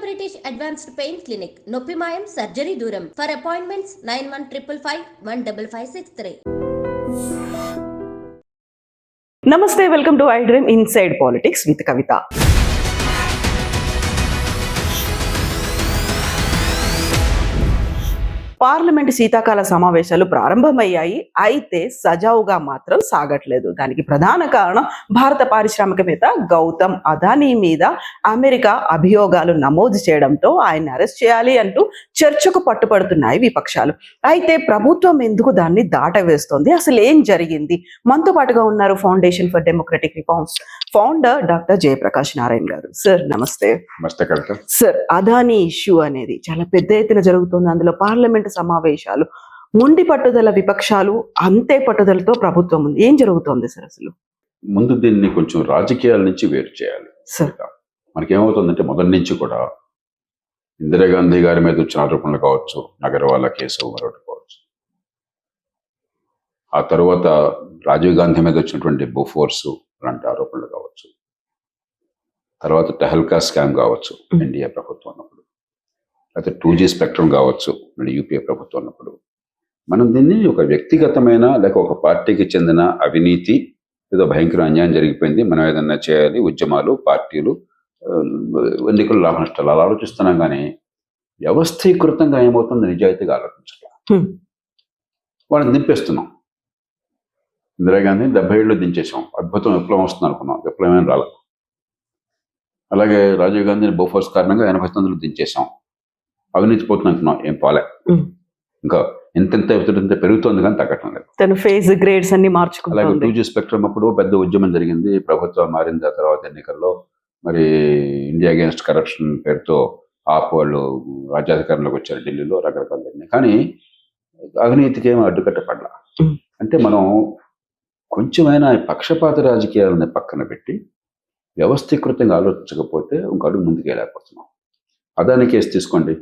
British Advanced Pain Clinic, నొప్పి మాయం surgery దూరం. For appointments 9155515563. నమస్తే, welcome to iDream inside politics with Kavitha. Parliament శీతాకాల సమావేశాలు ప్రారంభమయ్యాయి. అయితే సజావుగా మాత్రం సాగట్లేదు. దానికి ప్రధాన కారణం భారత పారిశ్రామికవేత్త గౌతమ్ అదానీ మీద అమెరికా అభియోగాలు నమోదు చేయడంతో ఆయన్ని అరెస్ట్ చేయాలి అంటూ చర్చకు పట్టుపడుతున్నాయి విపక్షాలు. అయితే ప్రభుత్వం ఎందుకు దాన్ని దాటవేస్తోంది? అసలు ఏం జరిగింది? మనతో పాటుగా ఉన్నారు foundation for democratic reforms founder doctor Jayaprakash Narayana గారు. సార్ నమస్తే. సార్, అదానీ ఇష్యూ అనేది చాలా పెద్ద ఎత్తున జరుగుతుంది. అందులో పార్లమెంట్ సమావేశాలు, మొండి పట్టుదల విపక్షాలు, అంతే పట్టుదలతో ప్రభుత్వం ఉంది. ఏం జరుగుతోంది సార్ అసలు? ముందు దీన్ని కొంచెం రాజకీయాల నుంచి వేరు చేయాలి. మనకేమవుతుందంటే మొదటి నుంచి కూడా ఇందిరాగాంధీ గారి మీద వచ్చిన ఆరోపణలు కావచ్చు, నగరవాళ్ళ కేసు మరొకటి కావచ్చు, ఆ తర్వాత రాజీవ్ గాంధీ మీద వచ్చినటువంటి బోఫోర్స్ లాంటి ఆరోపణలు కావచ్చు, తర్వాత టెహల్కా స్కామ్ కావచ్చు ఎన్డీఏ ప్రభుత్వం ఉన్నప్పుడు, లేకపోతే 2G స్పెక్ట్రమ్ కావచ్చు యూపీఏ ప్రభుత్వం ఉన్నప్పుడు, మనం దీన్ని ఒక వ్యక్తిగతమైన లేక ఒక పార్టీకి చెందిన అవినీతి, ఏదో భయంకర అన్యాయం జరిగిపోయింది, మనం ఏదన్నా చేయాలి, ఉద్యమాలు, పార్టీలు, ఎన్నికలు, లాభ నష్టాలు అలా ఆలోచిస్తున్నాం. కానీ వ్యవస్థీకృతంగా ఏమవుతుంది నిజాయితీగా ఆలోచించట్లా. వాళ్ళని దింపేస్తున్నాం. ఇందిరాగాంధీ 70 ఏళ్ళు దించేసాం, అద్భుతం విప్లవం వస్తుంది అనుకున్నాం, విప్లవం ఏం రాలేదు. అలాగే రాజీవ్ గాంధీని బోఫోర్స్ కారణంగా 89లో దించేసాం, అవినీతి పోతుంది అనుకున్నాం, ఏం పోలే. ఇంకా ఎంత పెరుగుతోంది కానీ తగ్గటం లేదు. తను ఫేజ్ గ్రేడ్స్ అన్ని మార్చుకుంది. అలాగే 2G స్పెక్ట్రమ్ అప్పుడు పెద్ద ఉద్యమం జరిగింది, ప్రభుత్వం మారింది. ఆ తర్వాత ఎన్నికల్లో మరి ఇండియా అగేన్స్ట్ కరప్షన్ పేరుతో వాళ్ళు రాజ్యాధికారంలోకి వచ్చారు ఢిల్లీలో, రకరకాల జరిగినాయి. కానీ అవినీతికి ఏమో అడ్డుకట్టపడలా. అంటే మనం కొంచెమైనా పక్షపాత రాజకీయాలని పక్కన పెట్టి వ్యవస్థీకృతంగా ఆలోచించకపోతే ఇంక అడుగు ముందుకు వెళ్ళకపోతున్నాం. అదానీ కేసు తీసుకోండి,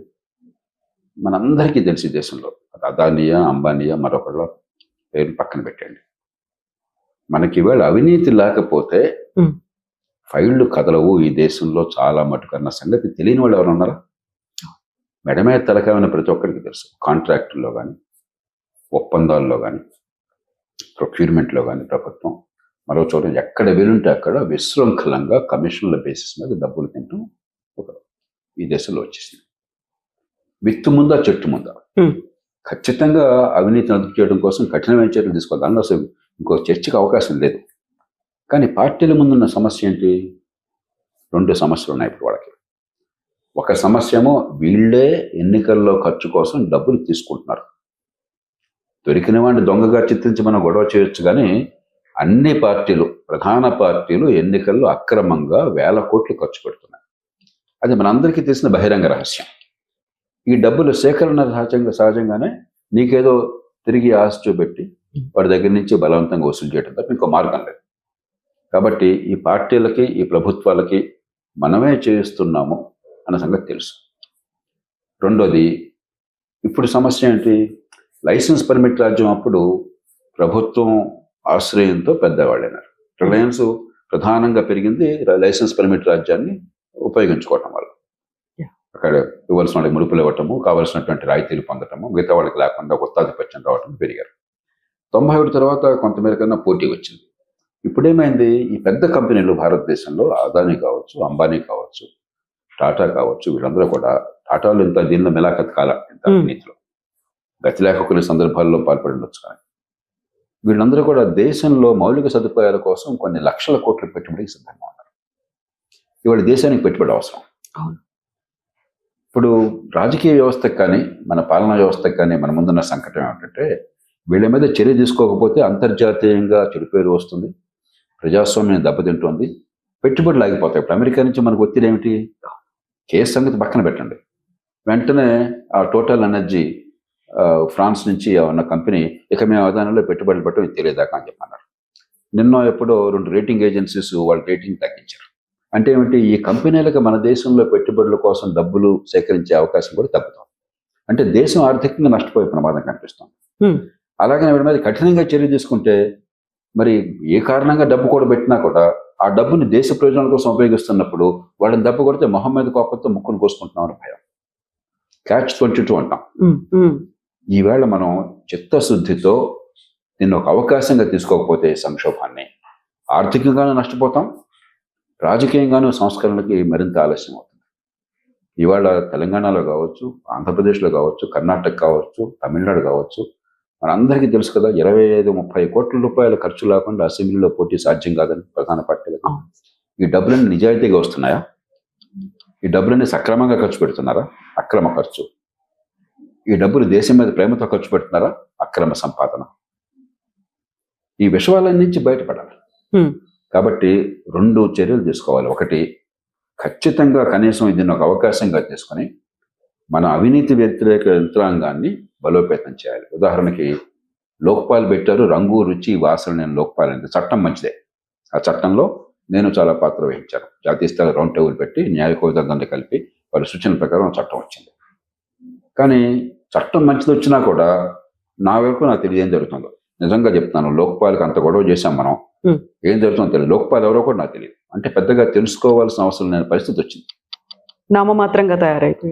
మనందరికీ తెలిసి దేశంలో అదానీయా, అంబానీయా, మరొకళ్ళ పేరు పక్కన పెట్టండి. మనకి ఇవాళ అవినీతి లేకపోతే ఫైళ్లు కదలవు ఈ దేశంలో చాలా మటుకన్న సంగతి తెలియని వాళ్ళు ఎవరు ఉన్నారా? మెడమే తలకాయన ప్రతి ఒక్కరికి తెలుసు. కాంట్రాక్టుల్లో కానీ, ఒప్పందాల్లో కానీ, ప్రొక్యూర్మెంట్లో కానీ ప్రభుత్వం మరో చోట ఎక్కడ వీలుంటే అక్కడ విశృంఖలంగా కమిషన్ల బేసిస్ మీద డబ్బులు తింటూ ఈ దేశంలో వచ్చేసింది. విత్తు ముందా చెట్టు ముందా? ఖచ్చితంగా అవినీతిని అదుపు చేయడం కోసం కఠినమైన చర్యలు తీసుకోవాలి. దానిలో అసలు ఇంకో చర్చకు అవకాశం లేదు. కానీ పార్టీల ముందున్న సమస్య ఏంటి? 2 సమస్యలు ఉన్నాయి ఇప్పుడు వాళ్ళకి. ఒక సమస్య ఏమో వీళ్ళే ఎన్నికల్లో ఖర్చు కోసం డబ్బులు తీసుకుంటున్నారు. దొరికిన వాడిని దొంగగా చిత్రించి మనం గొడవ చేయొచ్చు, కానీ అన్ని పార్టీలు, ప్రధాన పార్టీలు ఎన్నికల్లో అక్రమంగా 1000 కోట్లు ఖర్చు పెడుతున్నాయి. అది మనందరికీ తెలిసిన బహిరంగ రహస్యం. ఈ డబ్బుల సేకరణ సహజంగానే నీకేదో తిరిగి ఆశ చూపెట్టి వాడి దగ్గర నుంచి బలవంతంగా వసూలు చేయడం తప్ప ఇంకో మార్గం లేదు. కాబట్టి ఈ పార్టీలకి, ఈ ప్రభుత్వాలకి మనమే చేస్తున్నాము అన్న సంగతి తెలుసు. రెండోది, ఇప్పుడు సమస్య ఏంటి? లైసెన్స్ పర్మిట్ రాజ్యం అప్పుడు ప్రభుత్వం ఆశ్రయంతో పెద్దవాళ్ళైనారు. రిలయన్స్ ప్రధానంగా పెరిగింది లైసెన్స్ పర్మిట్ రాజ్యాన్ని ఉపయోగించుకోవటం వల్ల. అక్కడ ఇవ్వాల్సిన వాళ్ళకి ముడుపులు ఇవ్వటము, కావాల్సినటువంటి రాయితీలు పొందటము, మిగతా వాళ్ళకి లేకుండా గుత్తాధిపత్యం రావటం పెరిగారు. 91 తర్వాత కొంతమేర కన్నా పోటీ వచ్చింది. ఇప్పుడేమైంది? ఈ పెద్ద కంపెనీలు భారతదేశంలో అదానీ కావచ్చు, అంబానీ కావచ్చు, టాటా కావచ్చు, వీళ్ళందరూ కూడా, టాటాలు ఇంత దీనిలో మిలాఖత్ కాల ఇంత అవినీతిలో గతి లేక కొన్ని సందర్భాల్లో పాల్పడి ఉండొచ్చు. కానీ వీళ్ళందరూ కూడా దేశంలో మౌలిక సదుపాయాల కోసం కొన్ని లక్షల కోట్ల పెట్టుబడికి సిద్ధంగా ఉన్నారు. ఇవాళ దేశానికి పెట్టుబడి అవసరం. ఇప్పుడు రాజకీయ వ్యవస్థకు కానీ, మన పాలనా వ్యవస్థకు కానీ మన ముందున్న సంకటం ఏమిటంటే, వీళ్ళ మీద చర్య తీసుకోకపోతే అంతర్జాతీయంగా చెడు పేరు వస్తుంది, ప్రజాస్వామ్యం దెబ్బతింటుంది, పెట్టుబడులు ఆగిపోతాయి. ఇప్పుడు అమెరికా నుంచి మనకు ఒత్తిడి ఏమిటి? కేసు సంగతి పక్కన పెట్టండి, వెంటనే ఆ టోటల్ ఎనర్జీ ఫ్రాన్స్ నుంచి ఉన్న కంపెనీ ఇక మేము అదానిలో పెట్టుబడులు పెట్టడం తెలియదాకా అని చెప్పన్నారు. నిన్న ఎప్పుడో 2 రేటింగ్ ఏజెన్సీస్ వాళ్ళ రేటింగ్ తగ్గించారు. అంటే ఏమిటి? ఈ కంపెనీలకు మన దేశంలో పెట్టుబడుల కోసం డబ్బులు సేకరించే అవకాశం కూడా తగ్గుతుంది. అంటే దేశం ఆర్థికంగా నష్టపోయే ప్రమాదం కనిపిస్తుంది. అలాగే వీడి మీద కఠినంగా చర్య తీసుకుంటే మరి ఏ కారణంగా డబ్బు కూడా పెట్టినా కూడా ఆ డబ్బుని దేశ ప్రయోజనాల కోసం ఉపయోగిస్తున్నప్పుడు వాళ్ళని దెబ్బ కొడితే మొహం మీద కోపంతో ముక్కును కోసుకుంటున్నాం అని భయం. క్యాచ్ 22 అంటాం. ఈవేళ మనం చిత్తశుద్ధితో దీన్ని ఒక అవకాశంగా తీసుకోకపోతే సంక్షోభాన్ని ఆర్థికంగానూ నష్టపోతాం, రాజకీయంగానూ సంస్కరణలకి మరింత ఆలస్యం అవుతుంది. ఇవాళ తెలంగాణలో కావచ్చు, ఆంధ్రప్రదేశ్లో కావచ్చు, కర్ణాటక కావచ్చు, తమిళనాడు కావచ్చు, మనందరికీ తెలుసు కదా, 25-30 కోట్ల రూపాయల ఖర్చు లేకుండా అసెంబ్లీలో పోటీ సాధ్యం కాదని ప్రధాన పార్టీలకు. ఈ డబ్బులన్నీ నిజాయితీగా వస్తున్నాయా? ఈ డబ్బులన్నీ సక్రమంగా ఖర్చు పెడుతున్నారా? అక్రమ ఖర్చు. ఈ డబ్బులు దేశం మీద ప్రేమతో ఖర్చు పెడుతున్నారా? అక్రమ సంపాదన. ఈ విషయాల నుంచి బయటపడాలి. కాబట్టి 2 చర్యలు తీసుకోవాలి. ఒకటి, ఖచ్చితంగా కనీసం దీన్ని ఒక అవకాశంగా తీసుకొని మన అవినీతి వ్యతిరేక యంత్రాంగాన్ని బలోపేతం చేయాలి. ఉదాహరణకి లోక్పాల్ పెట్టారు, రంగు రుచి వాసన నేను లోక్పాల్ అనేది చట్టం మంచిదే. ఆ చట్టంలో నేను చాలా పాత్ర వహించాను. జాతీయ స్థాయి రౌండ్ టేబుల్ పెట్టి న్యాయ కోవిదంగా కలిపి వాళ్ళ సూచన ప్రకారం చట్టం వచ్చింది. కానీ చట్టం మంచిది వచ్చినా కూడా నా వరకు నాకు తెలియదు ఏం జరుగుతుందో. నిజంగా చెప్తున్నాను, లోక్పాల్కి అంత గొడవ చేశాం మనం, ఏం జరుగుతుందో తెలియదు. లోక్పాల్ ఎవరో కూడా నాకు తెలియదు. అంటే పెద్దగా తెలుసుకోవాల్సిన అవసరం లేని పరిస్థితి వచ్చింది. నామమాత్రంగా తయారైంది.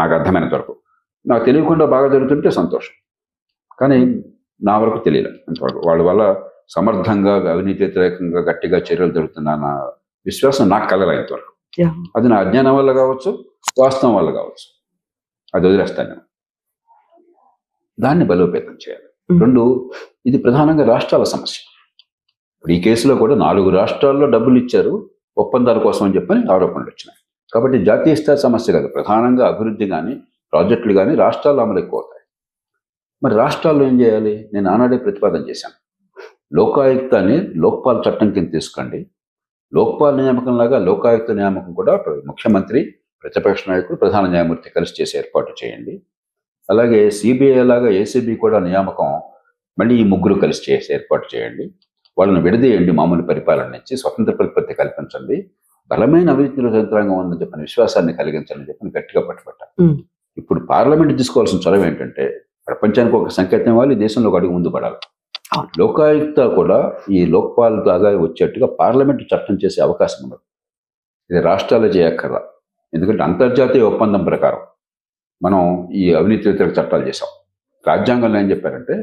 నాకు అర్థమైనంత వరకు. నాకు తెలియకుండా బాగా జరుగుతుంటే సంతోషం, కానీ నా వరకు తెలియదు అంతవరకు. వాళ్ళ వల్ల సమర్థంగా అవినీతి వ్యతిరేకంగా గట్టిగా చర్యలు జరుగుతున్న విశ్వాసం నాకు కలగలేంతవరకు. అది నా అజ్ఞానం వల్ల కావచ్చు, వాస్తవం వల్ల కావచ్చు, అది వదిలేస్తాను నేను. దాన్ని బలోపేతం చేయాలి. 2, ఇది ప్రధానంగా రాష్ట్రాల సమస్య. ఇప్పుడు ఈ కేసులో కూడా 4 రాష్ట్రాల్లో డబ్బులు ఇచ్చారు ఒప్పందాల కోసం అని చెప్పని ఆరోపణలు వచ్చినాయి. కాబట్టి జాతీయ స్థాయి సమస్య కాదు, ప్రధానంగా అభివృద్ధి కానీ ప్రాజెక్టులు కానీ రాష్ట్రాల్లో అమలు ఎక్కువ అవుతాయి. మరి రాష్ట్రాల్లో ఏం చేయాలి? నేను ఆనాడే ప్రతిపాదన చేశాను. లోకాయుక్తాన్ని లోక్పాల్ చట్టం కింద తీసుకోండి. లోక్పాల్ నియామకం లాగా లోకాయుక్త నియామకం కూడా ముఖ్యమంత్రి, ప్రతిపక్ష నాయకుడు, ప్రధాన న్యాయమూర్తి కలిసి చేసే ఏర్పాటు చేయండి. అలాగే సిబిఐ లాగా ఏసీబీ కూడా నియామకం మళ్ళీ ఈ 3 కలిసి చేసే ఏర్పాటు చేయండి. వాళ్ళని విడదీయండి, మామూలు పరిపాలన నుంచి స్వతంత్ర ప్రతిపత్తి కల్పించండి, బలమైన అవినీతి యంత్రాంగం ఉందని చెప్పిన విశ్వాసాన్ని కలిగించాలని చెప్పి గట్టిగా పట్టుబట్టారు. ఇప్పుడు పార్లమెంట్ తీసుకోవాల్సిన చొరవ ఏంటంటే ప్రపంచానికి ఒక సంకేతం ఇవ్వాలి, దేశంలో ఒక అడుగు ముందు పడాలి. లోకాయుక్త కూడా ఈ లోక్పాల్ లాగా వచ్చేట్టుగా పార్లమెంట్ చట్టం చేసే అవకాశం ఉండదు. ఇది రాష్ట్రాలు చేయక్కర్లా. ఎందుకంటే అంతర్జాతీయ ఒప్పందం ప్రకారం మనం ఈ అవినీతి వ్యతిరేక చట్టాలు చేసాం. రాజ్యాంగంలో ఏం చెప్పారంటే,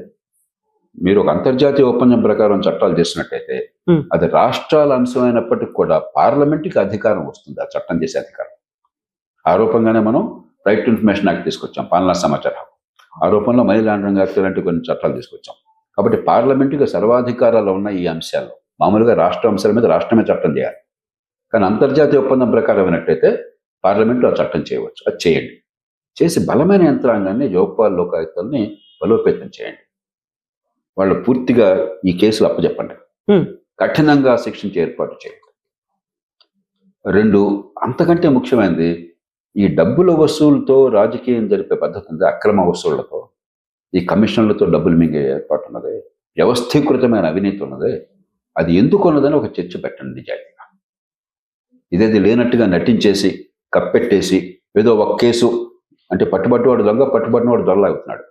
మీరు ఒక అంతర్జాతీయ ఒప్పందం ప్రకారం చట్టాలు చేసినట్టయితే అది రాష్ట్రాల అంశమైనప్పటికీ కూడా పార్లమెంట్కి అధికారం వస్తుంది, ఆ చట్టం చేసే అధికారం. ఆరోపంగానే మనం రైట్ టు ఇన్ఫర్మేషన్ యాక్ట్ తీసుకొచ్చాం, పాలనా సమాచార హక్కు. ఆరోపణలో మనీ లాండరింగ్ యాక్ట్ లాంటి కొన్ని చట్టాలు తీసుకొచ్చాం. కాబట్టి పార్లమెంటుకి సర్వాధికారాలు ఉన్న ఈ అంశాల్లో మామూలుగా రాష్ట్ర అంశాల మీద రాష్ట్రమే చట్టం చేయాలి. కానీ అంతర్జాతీయ ఒప్పందం ప్రకారం అయినట్టయితే పార్లమెంట్లో ఆ చట్టం చేయవచ్చు. అది చేయండి. చేసి బలమైన యంత్రాంగాన్ని లోక్పాల్ లోకాయుక్తల్ని బలోపేతం చేయండి. వాళ్ళు పూర్తిగా ఈ కేసులు అప్పచెప్పండి, కఠినంగా శిక్షించే ఏర్పాటు చేయండి. 2, అంతకంటే ముఖ్యమైనది, ఈ డబ్బుల వసూలుతో రాజకీయం జరిపే పద్ధతి ఉంది, అక్రమ వసూళ్లతో, ఈ కమిషన్లతో డబ్బులు మింగే ఏర్పాటు ఉన్నది, వ్యవస్థీకృతమైన అవినీతి ఉన్నది. అది ఎందుకు ఉన్నదని ఒక చర్చ పెట్టండి నిజాయితీగా. ఇదేది లేనట్టుగా నటించేసి కప్పెట్టేసి ఏదో ఒక కేసు అంటే పట్టుబట్టివాడు దొంగ, పట్టుబట్టినవాడు దొరలా అవుతున్నాడు.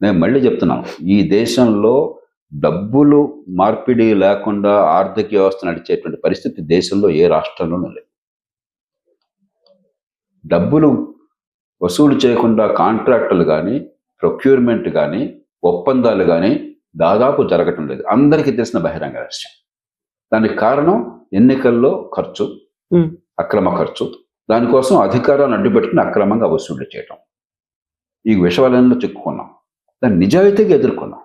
నేను మళ్ళీ చెప్తున్నాను, ఈ దేశంలో డబ్బులు మార్పిడి లేకుండా ఆర్థిక వ్యవస్థ నడిచేటువంటి పరిస్థితి దేశంలో ఏ రాష్ట్రంలోనూ లేదు. డబ్బులు వసూలు చేయకుండా కాంట్రాక్టులు కానీ, ప్రొక్యూర్మెంట్ కానీ, ఒప్పందాలు కానీ దాదాపు జరగటం లేదు. అందరికీ తెలిసిన బహిరంగ రహస్యం. దానికి కారణం ఎన్నికల్లో ఖర్చు, అక్రమ ఖర్చు, దానికోసం అధికారాన్ని అడ్డుపెట్టుకుని అక్రమంగా వసూళ్లు చేయటం. ఈ విషయాలలో చిక్కుకున్నాం. దాన్ని నిజాయితీగా ఎదుర్కొన్నాం,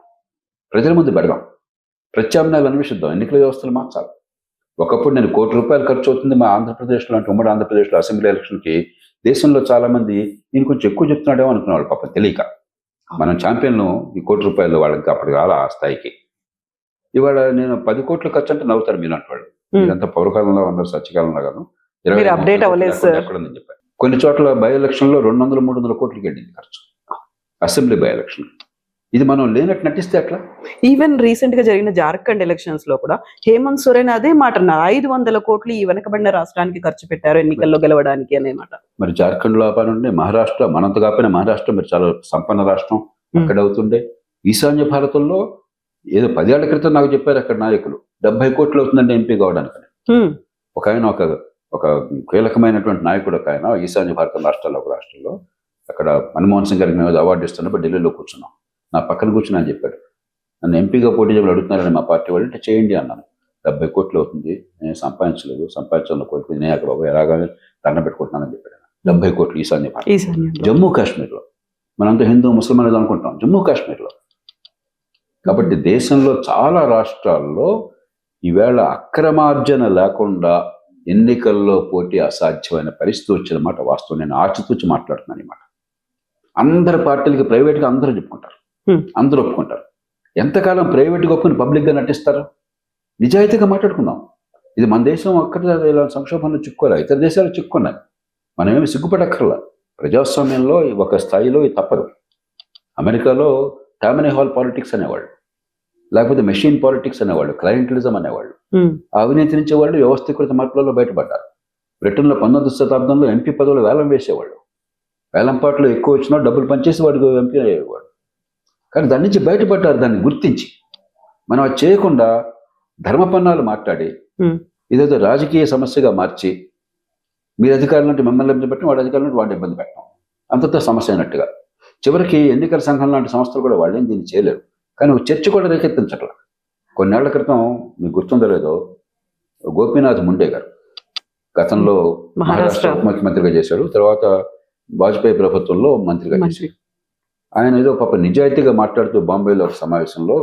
ప్రజల ముందు పెడదాం, ప్రత్యామ్నాయాలు అన్వేషిద్దాం, ఎన్నికల వ్యవస్థలు మార్చాలి. ఒకప్పుడు నేను ₹1,00,00,000 ఖర్చు అవుతుంది మా ఆంధ్రప్రదేశ్లో అంటే, ఉమ్మడి ఆంధ్రప్రదేశ్లో అసెంబ్లీ ఎలక్షన్కి. దేశంలో చాలా మంది నేను కొంచెం ఎక్కువ చెప్తున్నాడేమో అనుకునేవాళ్ళు పాపం తెలియక. మనం ఛాంపియన్లు ఈ ₹1,00,00,000 వాళ్ళకి అప్పటికి రాల ఆ స్థాయికి. ఇవాళ నేను 10 కోట్లు ఖర్చు అంటే నవ్వుతారు మీలాంటి వాళ్ళు. ఇదంతా పౌరకాలంలో ఉన్నారు, సత్యకాలంలో కాదు. 20 ఎక్కడుందని చెప్పారు. కొన్ని చోట్ల బై ఎలక్షన్లో 200-300 కోట్లకి వెళ్ళింది ఖర్చు, అసెంబ్లీ బై ఎలక్షన్. ఇది మనం లేనట్టు నటిస్తే అట్లా. ఈవెన్ రీసెంట్ గా జరిగిన జార్ఖండ్ ఎలక్షన్స్ లో కూడా హేమంత్ సోరెన్ అదే మాట అన్నారు, 500 కోట్లు ఈ వెనకబడిన రాష్ట్రానికి ఖర్చు పెట్టారు ఎన్నికల్లో గెలవడానికి అనే మాట. మరి జార్ఖండ్ లో నుండి మహారాష్ట్ర, మనంత కాకపోయినా మహారాష్ట్ర మరి చాలా సంపన్న రాష్ట్రం, అక్కడ అవుతుండే. ఈశాన్య భారతంలో ఏదో 10 ఏళ్ల క్రితం నాకు చెప్పారు అక్కడ నాయకులు 70 కోట్లు అవుతుందంటే ఎంపీ కావడానికి. ఒక ఆయన ఒక కీలకమైనటువంటి నాయకుడు, ఒక ఆయన ఈశాన్య భారత రాష్ట్రాల్లో ఒక రాష్ట్రంలో అక్కడ మన్మోహన్ సింగ్ గారికి మేము అవార్డు ఇస్తున్నప్పుడు ఢిల్లీలో కూర్చున్నాం. నా పక్కన కూర్చున్నా అని చెప్పాడు. నన్ను ఎంపీగా పోటీ చేయమని అడుగుతున్నారని మా పార్టీ వాళ్ళు, అంటే చేయండి అన్నాను. 70 కోట్లు అవుతుంది, నేను సంపాదించలేదు, సంపాదించాలని కోరుకుంది, నేను అక్కడ బాబు ఎలాగానే దండం పెట్టుకుంటున్నానని చెప్పాడు. 70 కోట్లు ఈశాన్య భారత, జమ్మూ కాశ్మీర్లో. మనంతా హిందూ ముస్లిం అనేది అనుకుంటాం, జమ్మూ కాశ్మీర్లో. కాబట్టి దేశంలో చాలా రాష్ట్రాల్లో ఈవేళ అక్రమార్జన లేకుండా ఎన్నికల్లో పోటీ అసాధ్యమైన పరిస్థితి వచ్చిన మాట వాస్తవం. నేను ఆచితూచి మాట్లాడుతున్నాను ఈ మాట. అందరి పార్టీలకి ప్రైవేట్గా అందరూ చెప్పుకుంటారు, అందరూ ఒప్పుకుంటారు. ఎంతకాలం ప్రైవేట్గా ఒప్పుకుని పబ్లిక్గా నటిస్తారు? నిజాయితీగా మాట్లాడుకుందాం. ఇది మన దేశం ఒక్కటి ఇలా సంక్షోభంలో చిక్కుకోలే, ఇతర దేశాలు చిక్కుకున్నాయి. మనం ఏమి సిగ్గుపడక్కర్లా. ప్రజాస్వామ్యంలో ఒక స్థాయిలో ఇది తప్పదు. అమెరికాలో టామినీ హాల్ పాలిటిక్స్ అనేవాళ్ళు, లేకపోతే మెషిన్ పాలిటిక్స్ అనేవాళ్ళు, క్లయింటలిజం అనేవాళ్ళు, అవినీతించే వాళ్ళు వ్యవస్థీకృత మార్పులలో బయటపడ్డారు. బ్రిటన్లో 19వ శతాబ్దంలో ఎంపీ పదవులు వేలం వేసేవాళ్ళు. వేలంపాట్లు ఎక్కువ వచ్చినా డబ్బులు పనిచేసి వాడికి ఎంపీ అయ్యేవాడు. కానీ దాని నుంచి బయటపడ్డారు, దాన్ని గుర్తించి. మనం అది చేయకుండా ధర్మపన్నాలు మాట్లాడి ఇదేదో రాజకీయ సమస్యగా మార్చి, మీరు అధికారులు అంటే మిమ్మల్ని ఇబ్బంది పెట్టడం, వాడి అధికారులు అంటే వాడిని ఇబ్బంది పెట్టడం, అంతతో సమస్య అయినట్టుగా. చివరికి ఎన్నికల సంఘం లాంటి సంస్థలు కూడా వాళ్ళేం దీన్ని చేయలేరు. కానీ ఒక చర్చ కూడా రేకెత్తించట్ల. కొన్నేళ్ల క్రితం మీకు గుర్తుందో లేదో, గోపీనాథ్ ముండే గారు గతంలో మహారాష్ట్ర ముఖ్యమంత్రిగా చేశాడు, తర్వాత వాజ్పేయి ప్రభుత్వంలో మంత్రిగా చేశాడు. ఆయన ఏదో పాప నిజాయితీగా మాట్లాడుతూ బాంబేలో ఒక సమావేశంలో,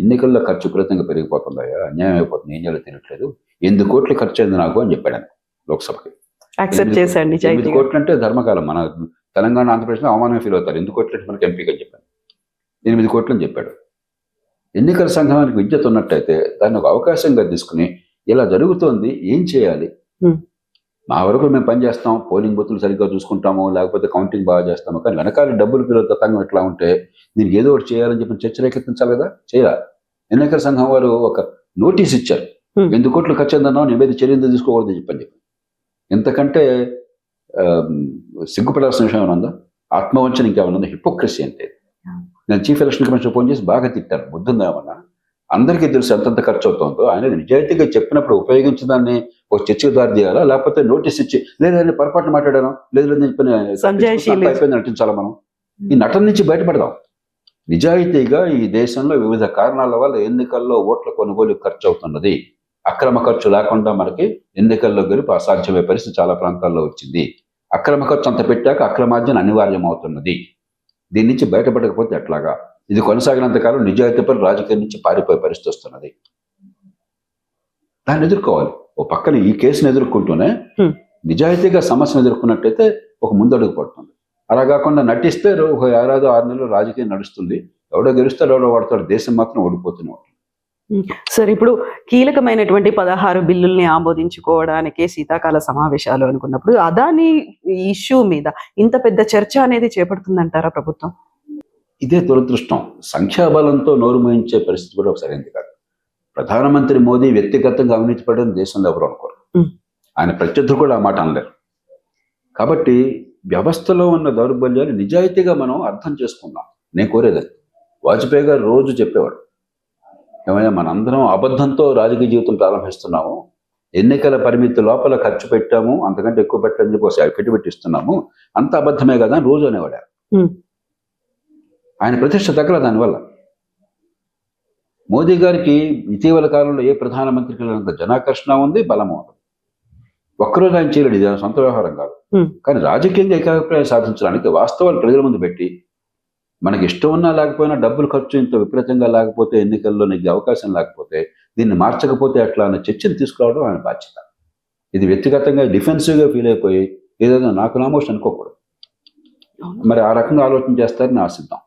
ఎన్నికల్లో ఖర్చు విపరీతంగా పెరిగిపోతుందయ్యా, అన్యాయం అయిపోతుంది, ఏం చేయాలో తెలియట్లేదు, 8 కోట్లు ఖర్చు అయింది నాకు అని చెప్పాడు ఆయన లోక్సభకి. 8 కోట్లు అంటే ధర్మకాలం. మన తెలంగాణ, ఆంధ్రప్రదేశ్లో అవమానం ఫీల్ అవుతారు. 8 కోట్లు అంటే మనకి ఎంపీగా చెప్పాను, 8 కోట్లు అని చెప్పాడు. ఎన్నికల సంఘానికి విద్యుత్ ఉన్నట్టయితే దాన్ని ఒక అవకాశంగా తీసుకుని, ఇలా జరుగుతోంది, ఏం చేయాలి, మా వరకు మేము పనిచేస్తాం, పోలింగ్ బూతులు సరిగ్గా చూసుకుంటాము, లేకపోతే కౌంటింగ్ బాగా చేస్తాము, కానీ వెనకాల డబ్బులు పిల్లల తతంగం ఎట్లా ఉంటే దీనికి ఏదో ఒకటి చేయాలని చెప్పి చర్చ రేకెత్తించాలి కదా, చేయాలి. ఎన్నికల సంఘం వారు ఒక నోటీస్ ఇచ్చారు, 8 కోట్లు ఖర్చు అయిందన్నావు, నీ మీద చర్యలు తీసుకోకూడదు చెప్పని చెప్పి. ఇంతకంటే సిగ్గుపడాల్సిన విషయం ఏమైనా ఉందా? ఆత్మవంచన ఇంకేమైనా ఉందా? హిపోక్రసీ అంటే. నేను చీఫ్ ఎలక్షన్ కమిషన్ ఫోన్ చేసి బాగా తిట్టాను, బుద్ధుందా ఏమన్నా? అందరికీ తెలుసు ఎంతంత ఖర్చు అవుతుందో. ఆయన నిజాయితీగా చెప్పినప్పుడు ఉపయోగించదాన్ని ఒక చర్చకు దారి తీయాలా, లేకపోతే నోటీస్ ఇచ్చి లేదని పొరపాటు మాట్లాడాను, లేదని అయిపోయింది నటించాలా? మనం ఈ నటన నుంచి బయటపడదాం. నిజాయితీగా ఈ దేశంలో వివిధ కారణాల వల్ల ఎన్నికల్లో ఓట్ల కొనుగోలు ఖర్చు అవుతున్నది. అక్రమ ఖర్చు లేకుండా మనకి ఎన్నికల్లో గెలుపు అసాధ్యమే పరిస్థితి చాలా ప్రాంతాల్లో వచ్చింది. అక్రమ ఖర్చు అంత పెట్టాక అక్రమార్జన అనివార్యం అవుతున్నది. దీని నుంచి బయటపడకపోతే ఎట్లాగా? ఇది కొనసాగినంతకాలం నిజాయితీపై రాజకీయం నుంచి పారిపోయే పరిస్థితి వస్తున్నది. దాన్ని ఎదుర్కోవాలి. ఓ పక్కన ఈ కేసును ఎదుర్కొంటూనే నిజాయితీగా సమస్యను ఎదుర్కొన్నట్టయితే ఒక ముందడుగు పడుతుంది. అలా కాకుండా నటిస్తే ఒక 6 నెలలు రాజకీయం నడుస్తుంది, ఎవడో గెలుస్తాడు, ఎవడో వాడతాడు, దేశం మాత్రం ఓడిపోతూనే ఉంటుంది. సార్, ఇప్పుడు కీలకమైనటువంటి 16 బిల్లుల్ని ఆమోదించుకోవడానికి శీతాకాల సమావేశాలు అనుకున్నప్పుడు అదానీ ఇష్యూ మీద ఇంత పెద్ద చర్చ అనేది చేపడుతుందంటారా ప్రభుత్వం? ఇదే దురదృష్టం. సంఖ్యాబలంతో నోరు మోయించే పరిస్థితి కూడా ఒకసారి ఎందుకు కాదు. ప్రధానమంత్రి మోదీ వ్యక్తిగతంగా అవినీతి పడడం దేశంలో ఎవరు అనుకోరు. ఆయన ప్రత్యర్థులు కూడా ఆ మాట అనలేరు. కాబట్టి వ్యవస్థలో ఉన్న దౌర్బల్యాలు నిజాయితీగా మనం అర్థం చేసుకుందాం. నేను కోరేది వాజ్పేయి గారు రోజు చెప్పేవాడు, ఏమైనా మనందరం అబద్ధంతో రాజకీయ జీవితం ప్రారంభిస్తున్నాము, ఎన్నికల పరిమితి లోపల ఖర్చు పెట్టాము, అంతకంటే ఎక్కువ పెట్టని చెప్పి ఒకసారి పెట్టిస్తున్నాము, అంత అబద్ధమే కదా అని రోజు అనేవాడు. ఆయన ప్రతిష్ట తగ్గల దానివల్ల. మోదీ గారికి ఇటీవల కాలంలో ఏ ప్రధానమంత్రికి అంత జనాకర్షణ ఉంది, బలము ఉంది. ఒక్కరోజు ఆయన చేయలేడు, ఇది సొంత వ్యవహారం కాదు. కానీ రాజకీయంగా ఏకాభిప్రాయం సాధించడానికి వాస్తవాలు ప్రజల ముందు పెట్టి, మనకి ఇష్టం ఉన్నా లేకపోయినా డబ్బులు ఖర్చు ఇంత విపరీతంగా లేకపోతే, ఎన్నికల్లో నీకు అవకాశం లేకపోతే దీన్ని మార్చకపోతే అట్లా అన్న చర్చను తీసుకురావడం ఆయన బాధ్యత. ఇది వ్యక్తిగతంగా డిఫెన్సివ్గా ఫీల్ అయిపోయి ఏదైనా నాకు నామోష్ అనుకోకూడదు. మరి ఆ రకంగా ఆలోచన చేస్తారని ఆశిద్దాం.